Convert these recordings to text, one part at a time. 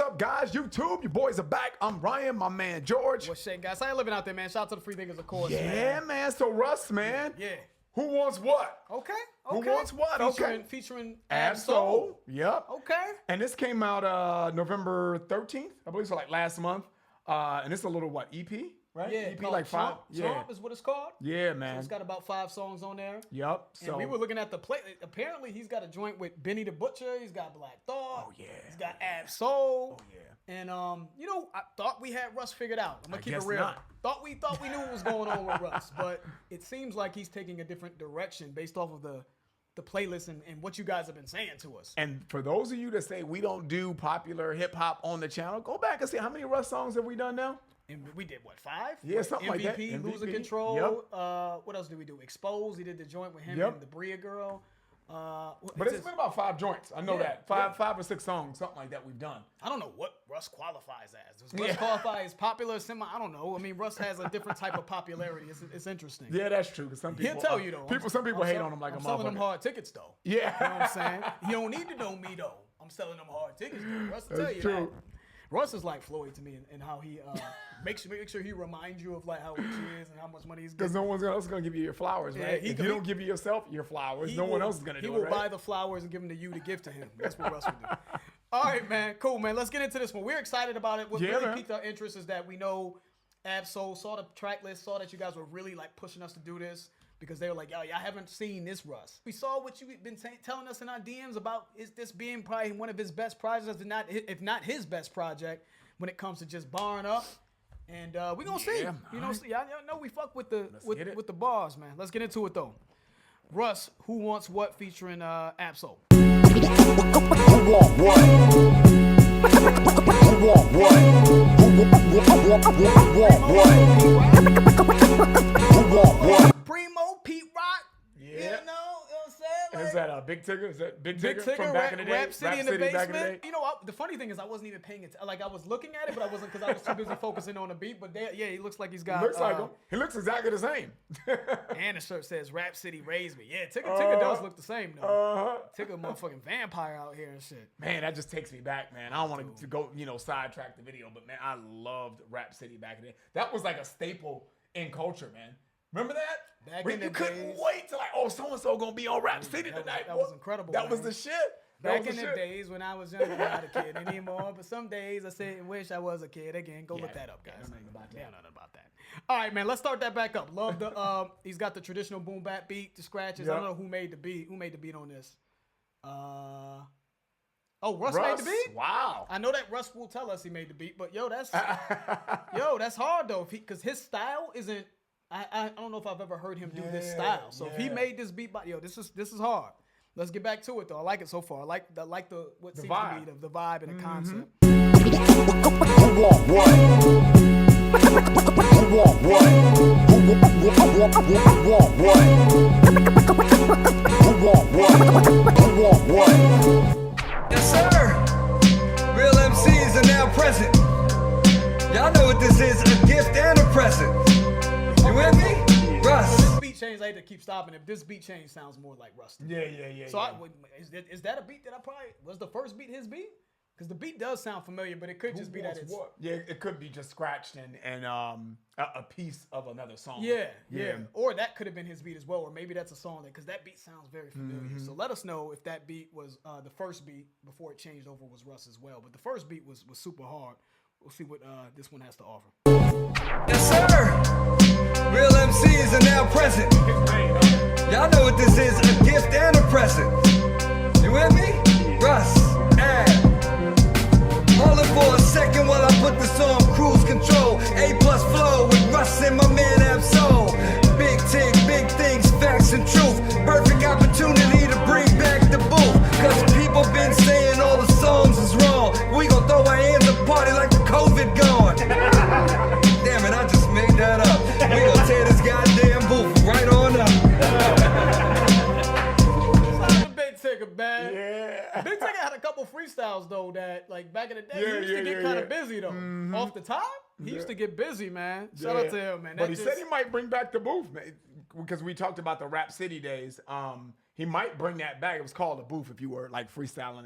up, guys? YouTube, your boys are back. I'm Ryan, my man George. What's shaking, guys? How you living out there, man? Shout out to the free thinkers, of course. Yeah, man. So Russ, man. Yeah. Who wants what? Okay. Who wants what? Featuring Ab-Soul. Yep. Okay. And this came out November 13th, I believe, so like last month. And it's a little EP, right? Yeah. EP like 5. Trump is what it's called. Yeah, man. So it's got about 5 songs on there. Yep. And So we were looking at the play. Apparently, he's got a joint with Benny the Butcher. He's got Black Thought. Oh, yeah. He's got Ab-Soul. Oh, yeah. And I thought we had Russ figured out. I'm gonna keep it guess real. not. Thought we knew what was going on with Russ, but it seems like he's taking a different direction based off of the playlist and what you guys have been saying to us. And for those of you that say we don't do popular hip hop on the channel, go back and see how many Russ songs have we done now? And we did what, 5? Yeah, something like that. MVP, MVP. Losing Control. Yep. What else did we do? Expose. He did the joint with him Yep. and the Bria girl. But it's been about 5 joints. I know that. Five or 6 songs, something like that we've done. I don't know what Russ qualifies as. Does Russ qualify as popular, semi? I don't know. I mean, Russ has a different type of popularity. It's interesting. Yeah, that's true. Because some people He'll tell you though. Some people hate on him like I'm a selling motherfucker. them hard tickets though. Yeah. You know what I'm saying? You don't need to know me though. I'm selling them hard tickets though. Russ will tell you true. that. Russ is like Floyd to me and how he make sure he reminds you of like how rich he is and how much money he's Because getting. no one else is going to give you your flowers, Yeah, right? If you don't give yourself your flowers, no one else is going to do it, He will right? buy the flowers and give them to you to give to him. That's what Russ would do. All right, man. Cool, man. Let's get into this one. We're excited about it. What really man. piqued our interest is that we know Ab-Soul saw the track list, saw that you guys were really like pushing us to do this because they were like, yo, I haven't seen this Russ. We saw what you've been telling us in our DMs about is this being probably one of his best projects, if not his best project when it comes to just barring up. And we're going to see. You know, y'all know we fuck with the bars, man. Let's get into it, though. Russ, Who Wants What featuring Ab-Soul. Who want what? Who want what? Who want what? Primo, Pete Rock. Yeah. You know what I'm saying? Is that Big Tigger? Is that Big Big Tigger from back in the day? Rap City in the back in the basement. day? You know, the funny thing is I wasn't even paying attention. Like I was looking at it, but I wasn't because I was too busy focusing on the beat. But he looks like he's got. Looks like him. He looks exactly the same. And the shirt says Rap City raised me. Yeah, Tigger does look the same though. Tigger motherfucking vampire out here and shit. Man, that just takes me back, man. I don't want to go, sidetrack the video, but man, I loved Rap City back in the day. That was like a staple in culture, man. Remember that? Back Where in you the couldn't days. wait to like, oh, so-and-so gonna be on Rap City tonight. That was incredible. That was man. the shit. Back in the days when I was younger, I'm not a kid anymore. But some days I say, wish I was a kid again. Go look that up, guys. Nothing about that. All right, man. Let's start that back up. Love the. He's got the traditional boom bap beat, the scratches. I don't know who made the beat. Who made the beat on this? Russ made the beat. Wow. I know that Russ will tell us he made the beat, but that's hard though, because his style isn't. I don't know if I've ever heard him do this style. So if he made this beat, this is hard. Let's get back to it though. I like it so far. I like what seems to be the vibe and the concept. Who want what? Who want what? Who want what? Who want what? Who want what? Yes, sir. Real MCs are now present. Y'all know what this is, a gift and a present. You with me? Russ. This beat change, I hate to keep stopping it. This beat change sounds more like Russ. Yeah. So is that a beat that was the first beat his beat? Because the beat does sound familiar, but it could just be that it's what? Yeah, it could be just scratched and a piece of another song. Yeah. Or that could have been his beat as well, or maybe that's a song because that beat sounds very familiar. So let us know if that beat was the first beat before it changed over was Russ as well. But the first beat was super hard. We'll see what this one has to offer. Yes, sir. Real MCs are now present. Y'all know what this is, a gift and a present. You with me? Russ, hold it for a second while I put this on cruise control. A+ flow with Russ and my man Ab-Soul. Big tick, big things, facts and truth. Perfect opportunity to bring back the booth. Cause people been saying all the songs is wrong. We gon' throw our hands and party like the COVID gone. Damn it, I just made that up. We gon' tear this goddamn booth right on up. Big Tigger, man. Yeah. Big Tigger had a couple freestyles though that like back in the day he used to get kind of busy though. Off the top, he used to get busy, man. Shout out to him, man. But he said he might bring back the booth, man, because we talked about the Rap City days. he might bring that back. It was called a booth if you were like freestyling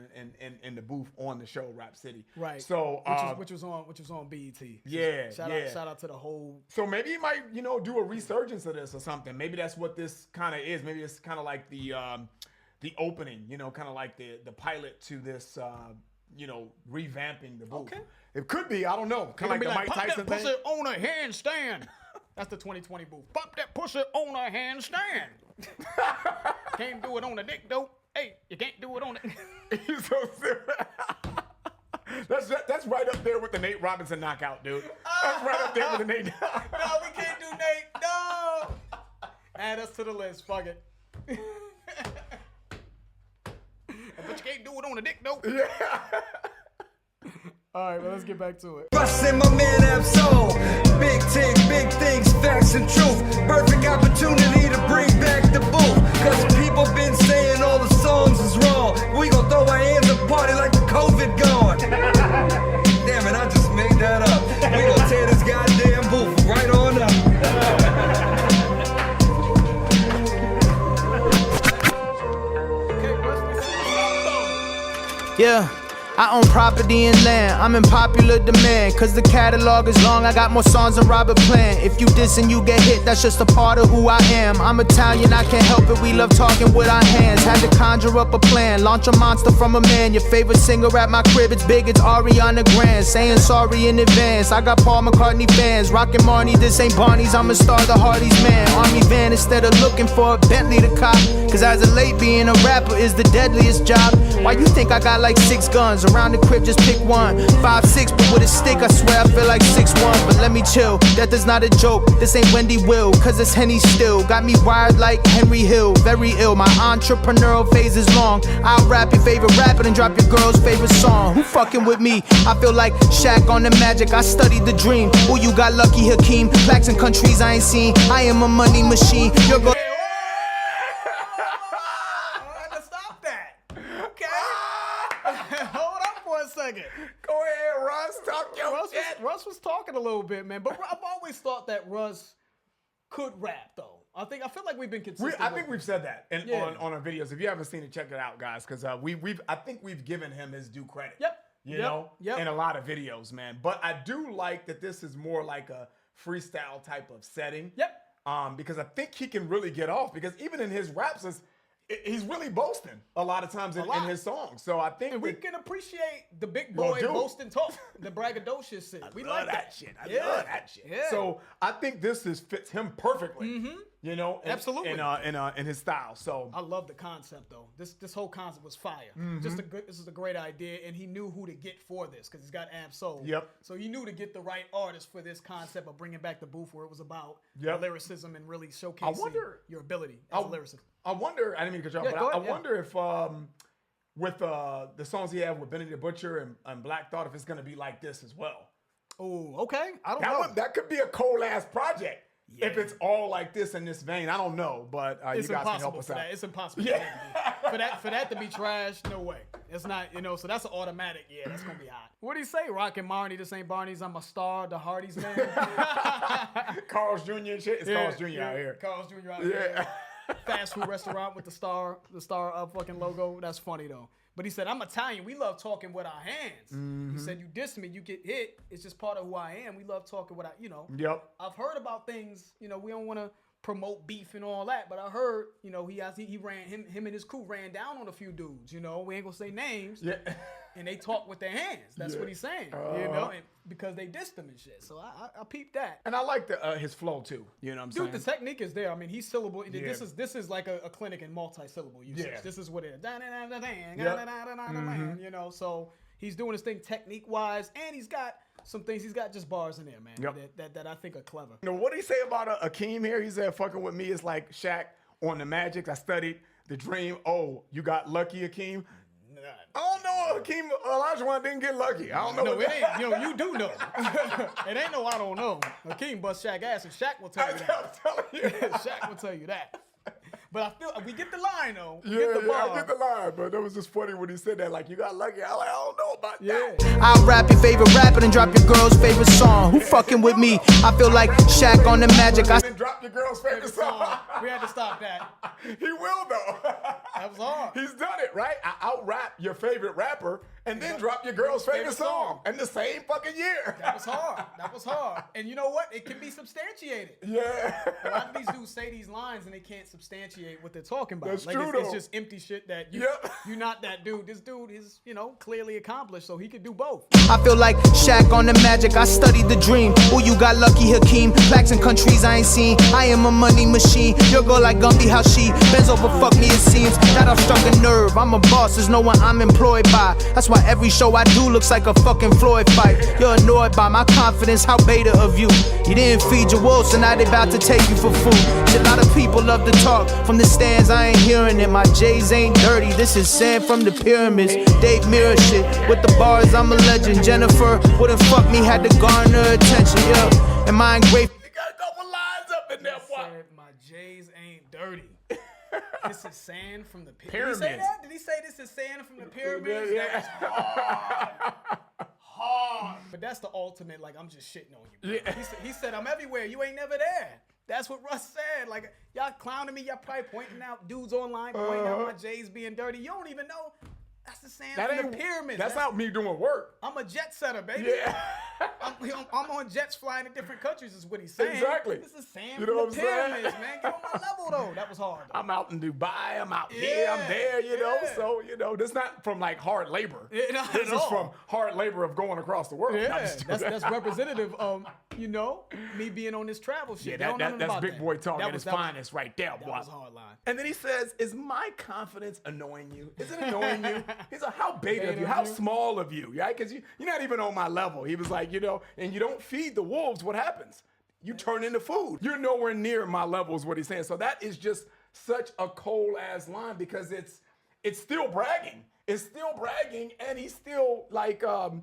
in the booth on the show Rap City. Right. So which was on BET. Yeah. Shout out to the whole. So maybe he might, do a resurgence of this or something. Maybe that's what this kind of is. Maybe it's kind of like the opening, kind of like the pilot to this, revamping the booth. Okay. It could be. I don't know. Kind of like the Mike Tyson Pop thing. that pussy on a handstand. That's the 2020 booth. Pop that pussy on a handstand. Can't do it on the dick though. Hey, you can't do it on the. He's so serious. That's right up there with the Nate Robinson knockout, dude. That's right up there with the Nate. No, we can't do Nate. No. Add us to the list. Fuck it. But you can't do it on the dick though. Yeah. All right, well, let's get back to it. Russ and my man Ab-Soul. Big things, facts and truth. Perfect opportunity to bring back the booth. Cause people been saying all the songs is wrong. We gon' throw our hands and party like the COVID gone. Damn it, I just made that up. We gon' tear this goddamn booth right on up. Yeah, I own property and land, I'm in popular demand. Cause the catalog is long, I got more songs than Robert Plant. If you diss and you get hit, that's just a part of who I am. I'm Italian, I can't help it, we love talking with our hands. Had to conjure up a plan, launch a monster from a man. Your favorite singer at my crib, it's big, it's Ariana Grande. Saying sorry in advance, I got Paul McCartney fans. Rockin' Marnie, this ain't Barney's, I'm a star, the Hardy's man. Army van instead of looking for a Bentley to cop. Cause as of late, being a rapper is the deadliest job. Why you think I got like 6 guns? Around the crib, just pick one. 5'6", but with a stick, I swear I feel like 6'1". But let me chill, that is not a joke. This ain't Wendy Will, cause it's Henny still. Got me wired like Henry Hill, very ill. My entrepreneurial phase is long. I'll rap your favorite rapper and drop your girl's favorite song. Who fucking with me? I feel like Shaq on the Magic. I studied the dream. Oh, you got lucky, Hakeem. Blacks in countries I ain't seen. I am a money machine. Your girl. Stop that. Okay. Hold up for a second. Go ahead, Russ. Talk your shit. Russ was talking a little bit, man. But I've always thought that Russ could rap, though. I feel like we've been consistent. I think we've said that on our videos. If you haven't seen it, check it out, guys. Because I think we've given him his due credit. Yep. You know, in a lot of videos, man. But I do like that this is more like a freestyle type of setting. Yep. Because I think he can really get off. Because even in his raps, he's really boasting a lot of times in his songs. So I think we can appreciate the big boy boasting talk, the braggadocious shit. We like that shit. I love that shit. Yeah. So I think this fits him perfectly. Mm-hmm. Absolutely. In his style. So I love the concept though. This whole concept was fire. Mm-hmm. This is a great idea, and he knew who to get for this because he's got Ab-Soul. Yep. So he knew to get the right artist for this concept of bringing back the booth, where it was about lyricism and really showcasing your ability as a lyricist. I wonder. I didn't mean to cut you off, but I wonder if with the songs he had with Benny the Butcher and Black Thought, if it's gonna be like this as well. Oh, okay. I don't know. That could be a cold ass project. Yeah. If it's all like this in this vein, I don't know, but you guys can help us out. It's impossible. For that to be trash, no way. It's not, so that's an automatic. Yeah, that's gonna be hot. What do you say, Rockin' Marnie? This ain't Barney's. I'm a star. The Hardy's man. Carl's Jr. and shit. It's Carl's Jr. out here. Carl's Jr. out here. Fast food restaurant with the star fucking logo. That's funny though. But he said, I'm Italian. We love talking with our hands. Mm-hmm. He said, you diss me, you get hit. It's just part of who I am. We love talking with our, Yep. I've heard about things, we don't want to promote beef and all that, but I heard, he ran, him and his crew ran down on a few dudes, we ain't gonna say names. Yeah. And they talk with their hands. That's what he's saying, and because they dissed him and shit. So I peeped that. And I like his flow too. You know what I'm saying? Dude, the technique is there. I mean, he's syllable. Yeah. This is like a clinic in multi-syllable usage. Yeah. This is what it is. So he's doing his thing technique-wise, and he's got some things. He's got just bars in there, man, that I think are clever. What did he say about Akeem here? He said, fucking with me is like Shaq on the Magic. I studied the dream. Oh, you got lucky, Akeem? I don't know. Hakeem Olajuwon didn't get lucky. I don't know. No, it ain't. You do know. It ain't no I don't know. Hakeem bust Shaq ass, and Shaq will tell you that. I'm telling you. Shaq will tell you that. But I feel we get the line though. I get the line, but that was just funny when he said that. Like, you got lucky. I don't know about that. I'll rap your favorite rapper and drop your girl's favorite song. Who fucking with me? I feel like Shaq on the Magic. Drop your girl's favorite song. We had to stop that. He will though. That was hard. He's done it, right? I out-rap your favorite rapper and then drop your girl's favorite song in the same fucking year. That was hard. That was hard. And you know what? It can be substantiated. Yeah. A lot of these dudes say these lines and they can't substantiate what they're talking about. That's like true, it's though. just empty shit that Yep. you're not that dude. This dude is, clearly accomplished, so he could do both. I feel like Shaq on the Magic, I studied the dream. Who you got lucky, Hakeem? Blacks and countries I ain't seen. I am a money machine. Your girl like Gumby, how she bends over, fuck me it seems. That I've struck a nerve. I'm a boss, there's no one I'm employed by. That's why every show I do looks like a fucking Floyd fight. You're annoyed by my confidence, how beta of you. You didn't feed your wolves, so now they about to take you for food. Shit, a lot of people love to talk from the stands, I ain't hearing it. My J's ain't dirty, this is sand from the pyramids. Dave Mirror shit, with the bars I'm a legend. Jennifer wouldn't fuck me, had to garner attention, yeah. Am I ungrateful? You got a couple lines up in there, boy. Said, my J's ain't dirty. This is sand from the Pyramids. Did he say that? Did he say this is sand from the pyramids? Yeah. That was hard. But that's the ultimate, like, I'm just shitting on you. Yeah. He said, I'm everywhere. You ain't never there. That's what Russ said. Like, y'all clowning me. Y'all probably pointing out dudes online, pointing out my J's being dirty. You don't even know. That's the sand from the pyramids. That's not me doing work. I'm a jet setter, baby. Yeah. I'm on jets flying to different countries is what he's saying. Exactly. This is sand You from know the what I'm saying? pyramids, man. Get on my level, though. That was hard. I'm out in Dubai. I'm out here. I'm Yeah, there. You know. yeah. So this not from like hard labor. Yeah, not This at is all. from hard labor of going across the world. No, I'm Yeah, just joking. that's representative of, me being on this travel shit. Yeah, They don't know nothing that's about big that. boy talk That at was- its finest right there, boy. That was a hard line. And then he says, "Is my confidence annoying you? Is it annoying you?" He's like, "How beta of you? How small of you? Right? Because you're not even on my level." He was like, and you don't feed the wolves. What happens? You turn into food. You're nowhere near my level, is what he's saying. So that is just such a cold ass line because it's still bragging. It's still bragging, and he's still like kind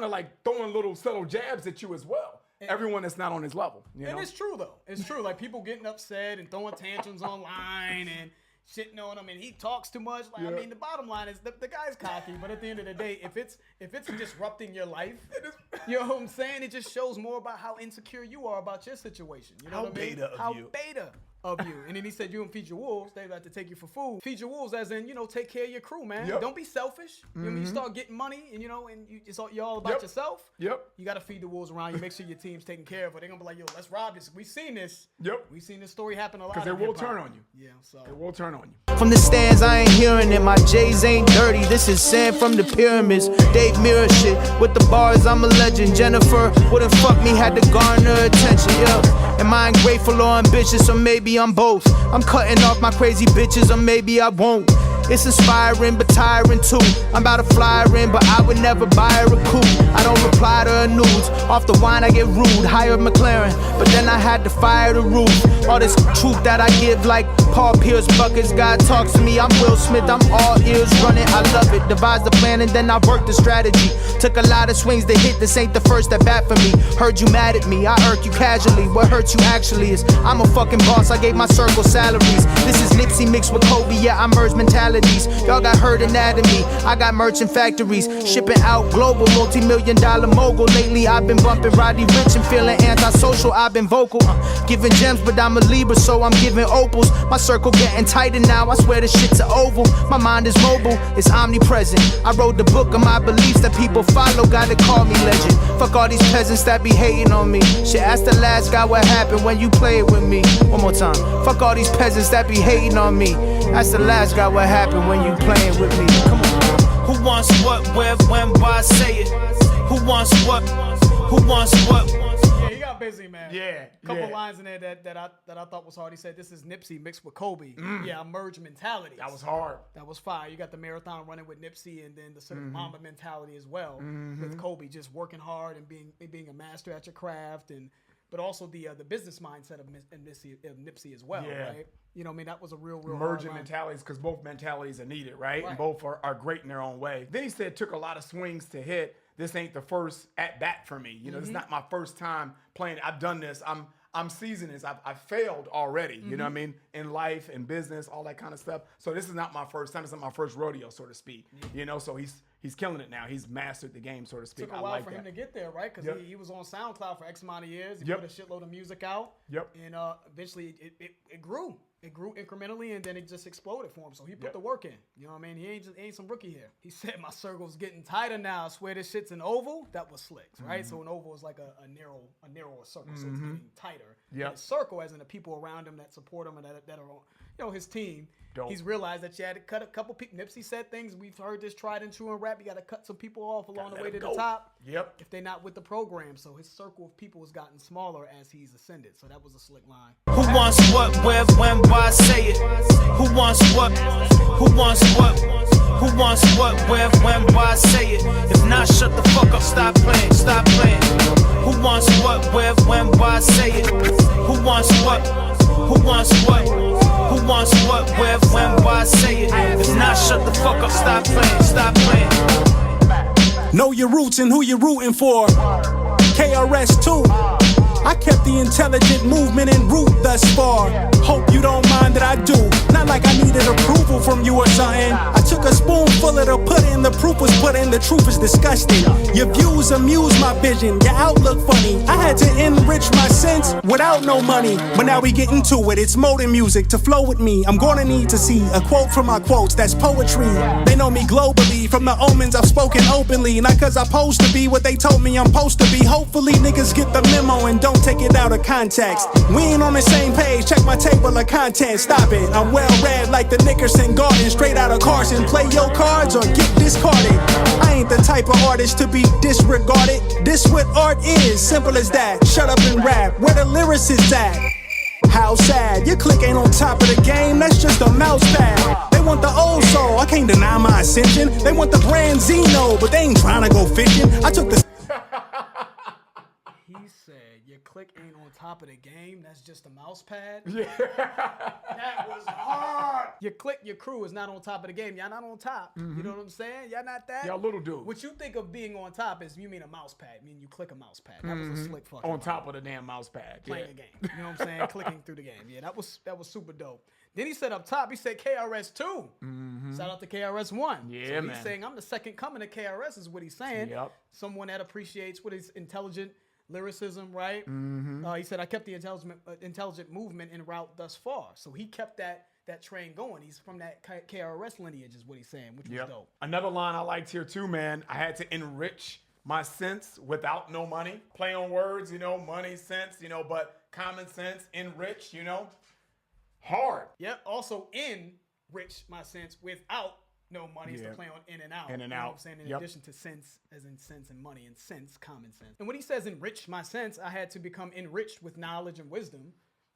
of like throwing little subtle jabs at you as well. Everyone that's not on his level. You And know? it's true, though. It's true. Like, people getting upset and throwing tantrums online and shitting on him, and he talks too much. Like, I mean, the bottom line is the guy's cocky, but at the end of the day, if it's disrupting your life, you know what I'm saying? It just shows more about how insecure you are about your situation. You know How what I mean? beta of how you. beta of you. And then he said, you don't feed your wolves, they about to take you for food. Feed your wolves as in, take care of your crew, man. Yep. Don't be selfish. You know what I mean? You start getting money and you're all about Yep. yourself. Yep. You got to feed the wolves around you. Make sure your team's taken care of, or they're going to be like, yo, let's rob this. We've seen this. Yep. We've seen this story happen a lot. Because they in will hip-hop. turn on you. Yeah, so. It will turn on you. From the stands, I ain't hearing it. My J's ain't dirty. This is sand from the pyramids. Dave Mirror shit. With the bars, I'm a legend. Jennifer wouldn't fuck me, had to garner attention. Yeah. Am I ungrateful or ambitious? Or maybe I'm both. I'm cutting off my crazy bitches, or maybe I won't. It's inspiring but tiring too. I'm about to fly her in, but I would never buy her a coupe. I don't reply to her nudes. Off the wine I get rude. Hired McLaren, but then I had to fire the roof. All this truth that I give like Paul Pierce buckets. God talks to me, I'm Will Smith, I'm all ears running. I love it. Devise the plan and then I work the strategy. Took a lot of swings to hit. This ain't the first at bat for me. Heard you mad at me, I irk you casually. What hurt you actually is I'm a fucking boss. I gave my circle salaries. This is Nipsey mixed with Kobe. Yeah, I merge mentalities. Y'all got herd anatomy. I got merchant factories. Shipping out global, multi-million-dollar mogul. Lately I've been bumping Roddy Rich and feeling antisocial. I've been vocal, giving gems, but I'm a Libra, so I'm giving opals. My circle getting tighter now. I swear this shit's an oval. My mind is mobile, it's omnipresent. I wrote the book of my beliefs that people follow. Gotta call me legend. Fuck all these peasants that be hating on me. Shit, ask the last guy what happened when you played with me. One more time. Fuck all these peasants that be hating on me. Ask the last guy what happened when you playing with me. Come on. Who wants what, where, when, why, say it? Who wants what? Who wants what? Yeah, he got busy, man. Yeah, Couple yeah. lines in there that I thought was hard. He said, "This is Nipsey mixed with Kobe." Yeah, merge mentalities. That was hard. That was fire. You got the marathon running with Nipsey, and then the sort of Mamba mentality as well with Kobe, just working hard and being a master at your craft, but also the business mindset of Nipsey as well, Yeah. right? You know, what I mean, that was a real hard Merging line. mentalities, because both mentalities are needed, right? Right. And both are great in their own way. Then he said, took a lot of swings to hit. This ain't the first at bat for me. This is not my first time playing. I've done this. I'm seasoned this. I've failed already. You know what I mean? In life, in business, all that kind of stuff. So this is not my first time. It's not my first rodeo, so to speak. So he's killing it now. He's mastered the game, so to speak. Took a while for him to get there, right? Because he was on SoundCloud for X amount of years. He put a shitload of music out. And eventually it grew. It grew incrementally, and then it just exploded for him. So he put the work in. You know what I mean? He ain't some rookie here. He said, my circle's getting tighter now. I swear this shit's an oval. That was slick, right? So an oval is like a narrower circle. So it's getting tighter. And a circle, as in the people around him that support him and that are on his team. Dope. He's realized that you had to cut a couple people. Nipsey said things. We've heard this tried and true in rap. You got to cut some people off along the way to the top. If they're not with the program. So his circle of people has gotten smaller as he's ascended. So that was a slick line. Who wants what, where, when, why, say it? Who wants what? Who wants what? Who wants what, where, when, why, say it? If not, shut the fuck up, stop playing, stop playing. Who wants what, where, when, why, say it? Who wants what? Who wants what? Who wants what, where, when, why, say it? If not, shut the fuck up, stop playing, stop playing. Know your roots and who you're rooting for. KRS-2. I kept the intelligent movement en route thus far. Hope you don't mind that I do. Not like I needed approval from you or something. I took a spoonful of the pudding, the proof was put in, the truth is disgusting. Your views amuse my vision, your outlook funny. I had to enrich my sense without no money. But now we get into it, it's modern music to flow with me. I'm gonna need to see a quote from my quotes, that's poetry. They know me globally, from the omens I've spoken openly. Not cause I'm supposed to be what they told me I'm supposed to be. Hopefully niggas get the memo and don't take it out of context. We ain't on the same page, check my table of content, stop it. I'm well read like the Nickerson Garden, straight out of Carson. Play your cards or get discarded. I ain't the type of artist to be disregarded. This what art is, simple as that. Shut up and rap, where the lyricists at? How sad, your clique ain't on top of the game, that's just a mouse pad. They want the old soul, I can't deny my ascension. They want the brand Zeno, but they ain't trying to go fishing. I took the Your click ain't on top of the game. That's just a mouse pad. Yeah. That was hard. Your click, your crew is not on top of the game. Y'all not on top. You know what I'm saying? Y'all not that. Y'all little dude. What you think of being on top is you mean a mouse pad. I mean you click a mouse pad. That was a slick fucking on top of the damn mouse pad. Playing a game. You know what I'm saying? Clicking through the game. Yeah, that was super dope. Then he said up top, he said KRS-2. Shout out to KRS-1. Yeah, so man. He's saying I'm the second coming of KRS is what he's saying. Yep. Someone that appreciates what is intelligent lyricism, right? He said I kept the intelligent movement en route thus far. So he kept that train going. He's from that KRS lineage is what he's saying, which was dope. Another line I liked here too, man. I had to enrich my sense without no money. Play on words, money, sense, but common sense, enrich, hard. Yep. Also enrich my sense without no money is to play on in and out. In and you know out. What I'm saying? In addition to sense, as in sense and money, and sense, common sense. And when he says enrich my sense, I had to become enriched with knowledge and wisdom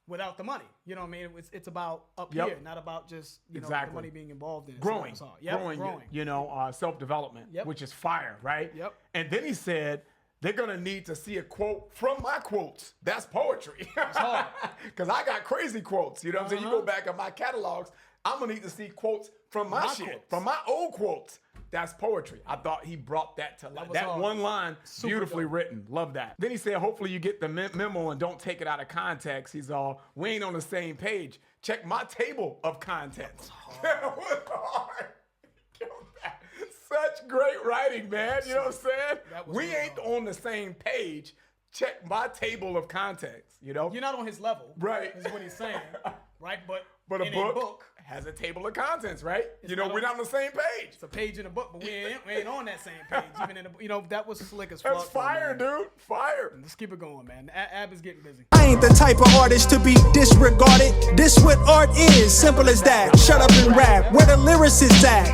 without the money. You know what I mean? It's about up here, not about just the money being involved in it. Growing. So Growing. Self-development, which is fire, right? Yep. And then he said, they're going to need to see a quote from my quotes. That's poetry. It's hard. Because I got crazy quotes. You know what I'm saying? You go back in my catalogs, I'm going to need to see quotes from my shit, quotes. from my old quotes. That's poetry. I thought he brought that to life. That one line, beautifully written. Love that. Then he said, hopefully you get the memo and don't take it out of context. He's all, we ain't on the same page. Check my table of contents. That was hard. Such great writing, man. You know what I'm saying? We ain't on the same page. Check my table of contents, You're not on his level. Right. Is what he's saying. Right? But a book has a table of contents, right? We're not on the same page. It's a page in a book, but we ain't on that same page. Even in that was slick as fuck. That's fire, dude. Fire. Let's keep it going, man. Ab is getting busy. I ain't the type of artist to be disregarded. This what art is, simple as that. Shut up and rap, where the lyricists at?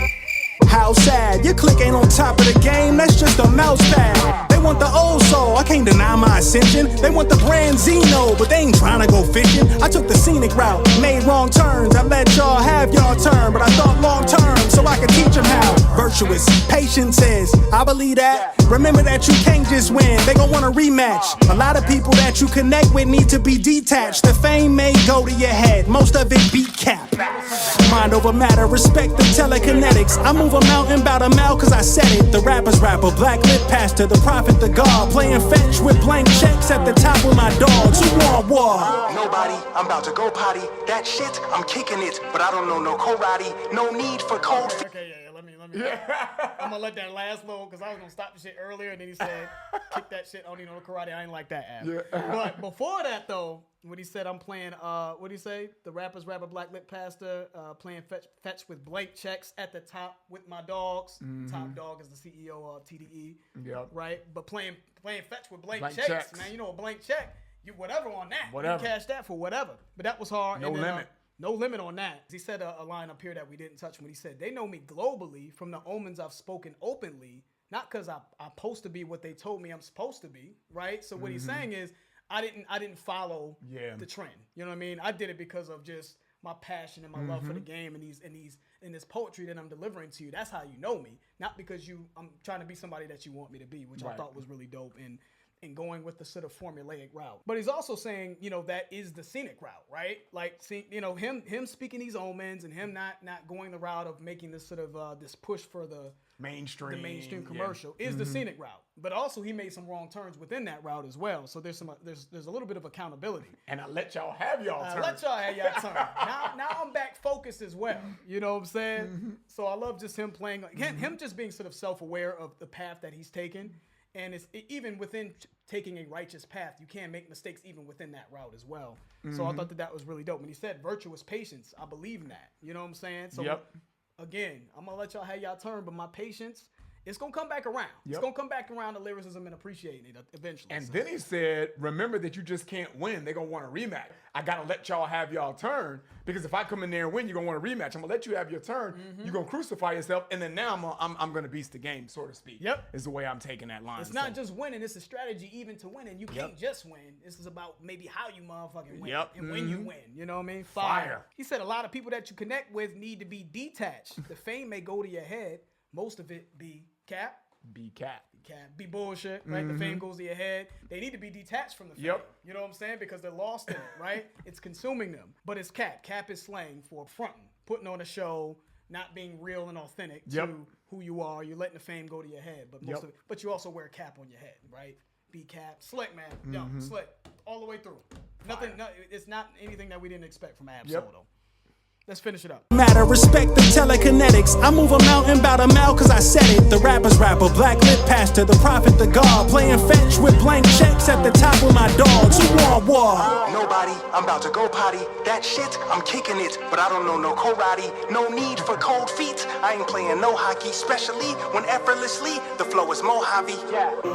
How sad, your clique ain't on top of the game, that's just a mouse pad. They want the old soul, I can't deny my ascension. They want the brand Zeno, but they ain't trying to go fishing. I took the scenic route, made wrong turns. I let y'all have y'all turn, but I thought long term, so I could teach them how. Virtuous, patience is, I believe that. Remember that you can't just win, they gon' want a rematch. A lot of people that you connect with need to be detached. The fame may go to your head, most of it beat cap. Mind over matter, respect the telekinetics. I move a mountain bout a mile cause I said it. The rapper's rapper, black lit pastor, the prophet, the God. Playing fetch with blank checks at the top with my dogs. Who want war? Nobody, I'm about to go potty. That shit, I'm kicking it, but I don't know no karate. No need for cold. Okay, yeah, let I'm gonna let that last little because I was gonna stop the shit earlier, and then he said, "Kick that shit. I don't need no karate. I ain't like that app." Yeah. But before that though, when he said I'm playing, what did he say? The rapper's rapper, black lit pastor, playing fetch with blank checks at the top with my dogs. Top dog is the CEO of TDE. Yep. Right, but playing fetch with blank Blank checks. man. You know a blank check. You whatever on that. Whatever. You cash that for whatever. But that was hard. No and then, limit. No limit on that. He said a line up here that we didn't touch when he said, they know me globally from the omens I've spoken openly, not because I'm supposed to be what they told me I'm supposed to be, right? So what he's saying is, I didn't follow the trend. You know what I mean? I did it because of just my passion and my love for the game and this poetry that I'm delivering to you. That's how you know me, not because I'm trying to be somebody that you want me to be, which I thought was really dope and going with the sort of formulaic route. But he's also saying, that is the scenic route, right? Like, him speaking these omens and him not going the route of making this sort of this push for the mainstream commercial is the scenic route. But also he made some wrong turns within that route as well. So there's a little bit of accountability. And I let y'all have y'all turn. Now I'm back focused as well. You know what I'm saying? So I love just him playing, him just being sort of self-aware of the path that he's taken. And it's even within taking a righteous path, you can make mistakes even within that route as well. So I thought that was really dope. When he said virtuous patience, I believe in that. You know what I'm saying? So again, I'm going to let y'all have y'all turn, but my patience, it's going to come back around. It's going to come back around to lyricism and appreciating it eventually. And then he said, remember that you just can't win. They're going to want a rematch. I got to let y'all have y'all turn because if I come in there and win, you're going to want a rematch. I'm going to let you have your turn. You're going to crucify yourself. And then now I'm going to beast the game, so to speak. Yep. Is the way I'm taking that line. It's not just winning. It's a strategy even to win. And you can't just win. This is about maybe how you motherfucking win. And when you win. You know what I mean? Fire. He said a lot of people that you connect with need to be detached. The fame may go to your head. Most of it be cap. Be cap. Be bullshit, right? The fame goes to your head. They need to be detached from the fame. You know what I'm saying? Because they're lost in it, right? It's consuming them. But it's cap. Cap is slang for fronting, putting on a show, not being real and authentic to who you are. You're letting the fame go to your head. But most of it, but you also wear a cap on your head, right? Be cap. Slick, man. Slick. All the way through. Nothing. It's not anything that we didn't expect from Absol, though. Let's finish it up. Matter, respect the telekinetics. I move a mountain about a mile cause I said it. The rapper's rapper, black lit pastor, the prophet, the God. Playing fetch with blank checks at the top with my dogs. Who want war? Nobody, I'm about to go potty. That shit, I'm kicking it. But I don't know no karate. No need for cold feet. I ain't playing no hockey, especially when effortlessly the flow is Mojave.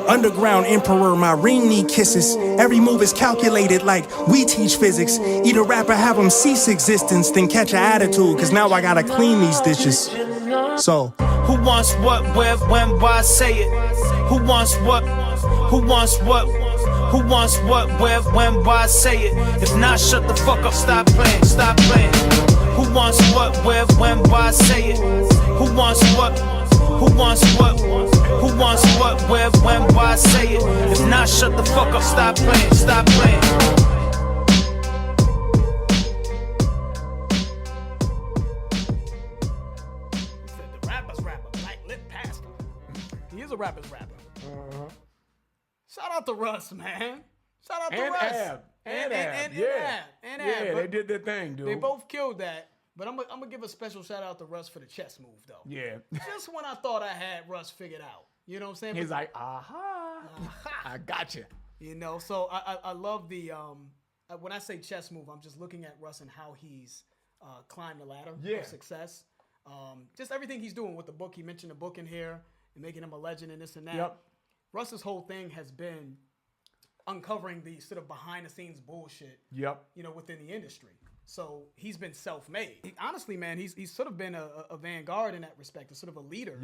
Underground emperor, my ring need kisses. Every move is calculated like we teach physics. Eat a rapper, have him cease existence, then catch an attitude, cause now I gotta clean these dishes. So Who wants what, where, when, why, say it? Who wants what? Who wants what? Who wants what, where, when, why, say it? If not, shut the fuck up, stop playing, stop playing. Who wants what, where, when, why, say it? Who wants what? Who wants what? Who wants what, where, when, why, say it? If not, shut the fuck up, stop playing, stop playing. A rapper's rapper. Shout out to Russ, man. Shout out to and Russ. Ab. And Ab. Yeah, they did their thing, dude. They both killed that. But I'm gonna give a special shout out to Russ for the chess move, though. Yeah. Just when I thought I had Russ figured out. You know what I'm saying? He's like, aha. I got you. You know, so I love the when I say chess move, I'm just looking at Russ and how he's climbed the ladder of success. Just everything he's doing with the book. He mentioned the book in here. And making him a legend and this and that. Russ's whole thing has been uncovering the sort of behind the scenes bullshit. Within the industry. So he's been self-made. Honestly, man, he's sort of been a vanguard in that respect, a sort of a leader.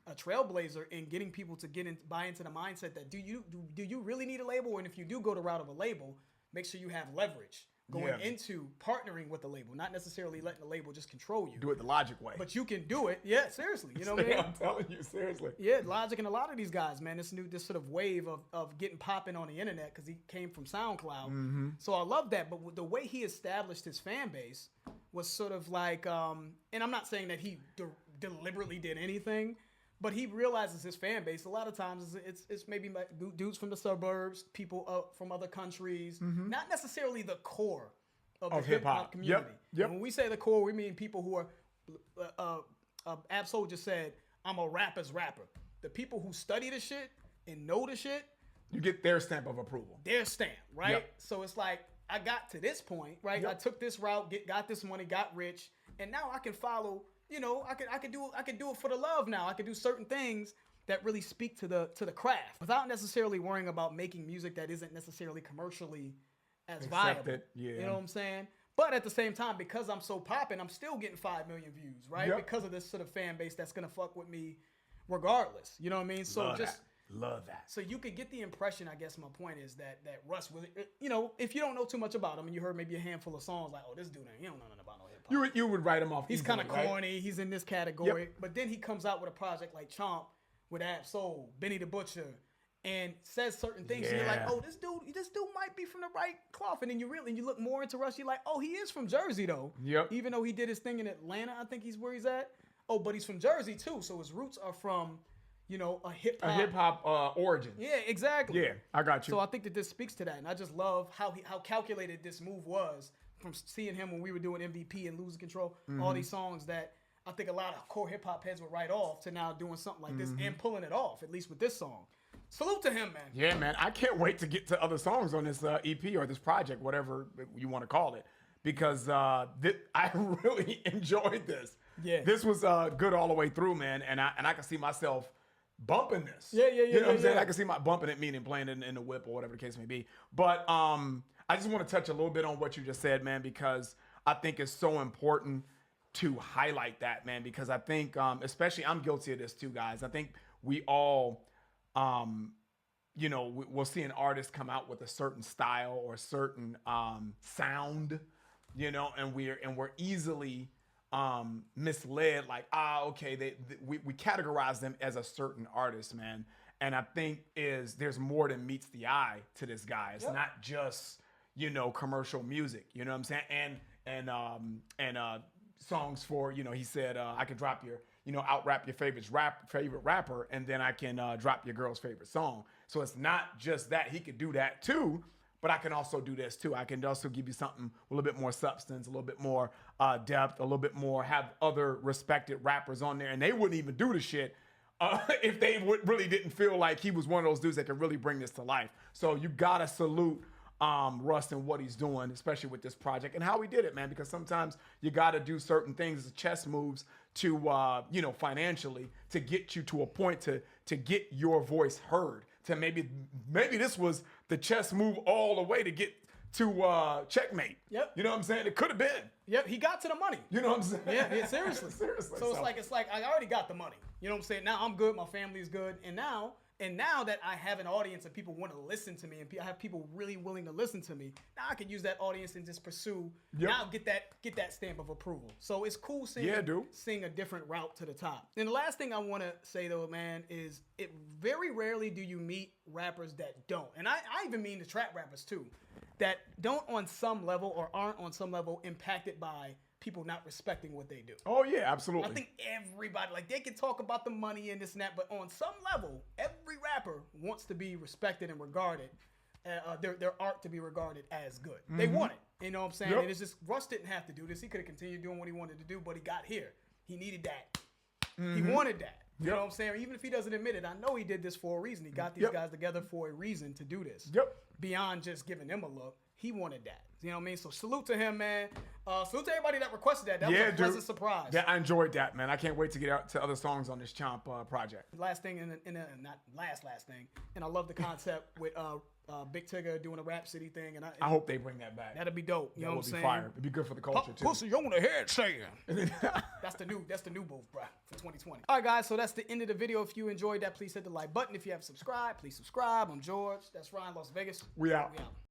A trailblazer in getting people to buy into the mindset that do you really need a label? And if you do go the route of a label, make sure you have leverage going into partnering with the label, not necessarily letting the label just control you. Do it the Logic way. But you can do it. Yeah, seriously. You know what I mean? I'm telling you, seriously. Yeah, Logic and a lot of these guys, man, this sort of wave of getting popping on the internet because he came from SoundCloud. So I love that. But the way he established his fan base was sort of like, and I'm not saying that he deliberately did anything, but he realizes his fan base. A lot of times it's maybe like dudes from the suburbs, people from other countries, not necessarily the core of the hip hop community. When we say the core, we mean people who are Absol just said, I'm a rapper's rapper. The people who study the shit and know the shit, You get their stamp of approval. their stamp, right? Yep. So it's like, I got to this point, right? Yep. I took this route, got this money, got rich, and now I can follow, you know, I can do it for the love now. I can do certain things that really speak to the craft without necessarily worrying about making music that isn't necessarily commercially as viable. Accepted, yeah. You know what I'm saying? But at the same time, because I'm so popping, I'm still getting 5 million views, right? Yep. Because of this sort of fan base that's gonna fuck with me regardless. You know what I mean? So Love that. so you could get the impression, I guess my point is that Russ was, you know, if you don't know too much about him and you heard maybe a handful of songs like, oh, this dude, he don't know nothing about no hip hop. You would write him off. He's easily, kind of right? corny. He's in this category. Yep. But then he comes out with a project like Chomp with Ab Soul, Benny the Butcher, and says certain things. And you're like, Yeah. oh, this dude might be from the right cloth. And then you look more into Russ. You're like, oh, he is from Jersey though. Yep. Even though he did his thing in Atlanta, I think he's where he's at. Oh, but he's from Jersey too. So his roots are from, you know, a hip hop origin. Yeah, exactly. Yeah, I got you. So I think that this speaks to that, and I just love how calculated this move was from seeing him when we were doing MVP and Losing Control. All these songs that I think a lot of core hip hop heads would write off to now doing something like this and pulling it off, at least with this song. Salute to him, man. Yeah, man. I can't wait to get to other songs on this EP or this project, whatever you want to call it, because I really enjoyed this. Yeah. This was good all the way through, man, and I can see myself bumping this. Yeah, You know what I'm saying? yeah. I can see my bumping it, meaning playing it in the whip or whatever the case may be. But I just want to touch a little bit on what you just said, man, because I think it's so important to highlight that, man, because I think, especially I'm guilty of this too, guys. I think we all, you know, we'll see an artist come out with a certain style or a certain sound, you know, and we're easily misled, like, okay, we categorize them as a certain artist, man. And I think there's more than meets the eye to this guy. It's not just, you know, commercial music, you know what I'm saying? And songs for, you know, he said, I can drop your, you know, out rap your favorite rapper, and then I can drop your girl's favorite song. So it's not just that. He could do that too, but I can also do this too. I can also give you something a little bit more substance, a little bit more depth, a little bit more, have other respected rappers on there, and they wouldn't even do the shit if they really didn't feel like he was one of those dudes that could really bring this to life. So you gotta salute Russ and what he's doing, especially with this project and how he did it, man, because sometimes you gotta do certain things as chess moves to, you know, financially to get you to a point to get your voice heard. To maybe this was the chess move all the way to get to checkmate. Yep. You know what I'm saying? It could have been. Yep, he got to the money. You know what I'm saying? Yeah, seriously. Seriously. So it's like I already got the money. You know what I'm saying? Now I'm good. My family's good. And now that I have an audience and people want to listen to me, and I have people really willing to listen to me, now I can use that audience and just pursue. Yep. Now get that stamp of approval. So it's cool seeing a different route to the top. And the last thing I want to say though, man, is it very rarely do you meet rappers that don't, and I even mean the trap rappers too, that don't on some level or aren't on some level impacted by people not respecting what they do. Oh yeah, absolutely. I think everybody, like, they can talk about the money and this and that, but on some level, every rapper wants to be respected and regarded, their art to be regarded as good. They want it. You know what I'm saying? Yep. And it's just, Russ didn't have to do this. He could have continued doing what he wanted to do, but he got here. He needed that. He wanted that. You know what I'm saying? Even if he doesn't admit it, I know he did this for a reason. He got these guys together for a reason to do this. Yep. Beyond just giving them a look, he wanted that. You know what I mean? So salute to him, man. Salute to everybody that requested that. That was a pleasant surprise. Yeah, I enjoyed that, man. I can't wait to get out to other songs on this Chomp project. Last thing, not last thing, and I love the concept with Big Tigger doing a Rap City thing, and I hope they bring that back. that'd be dope. You know what I'm saying? Fire. It'd be good for the culture too. Pussy on the head saying. That's the new move, bro, for 2020. All right, guys. So that's the end of the video. If you enjoyed that, please hit the like button. If you haven't subscribed, please subscribe. I'm George. That's Ryan, Las Vegas. We out.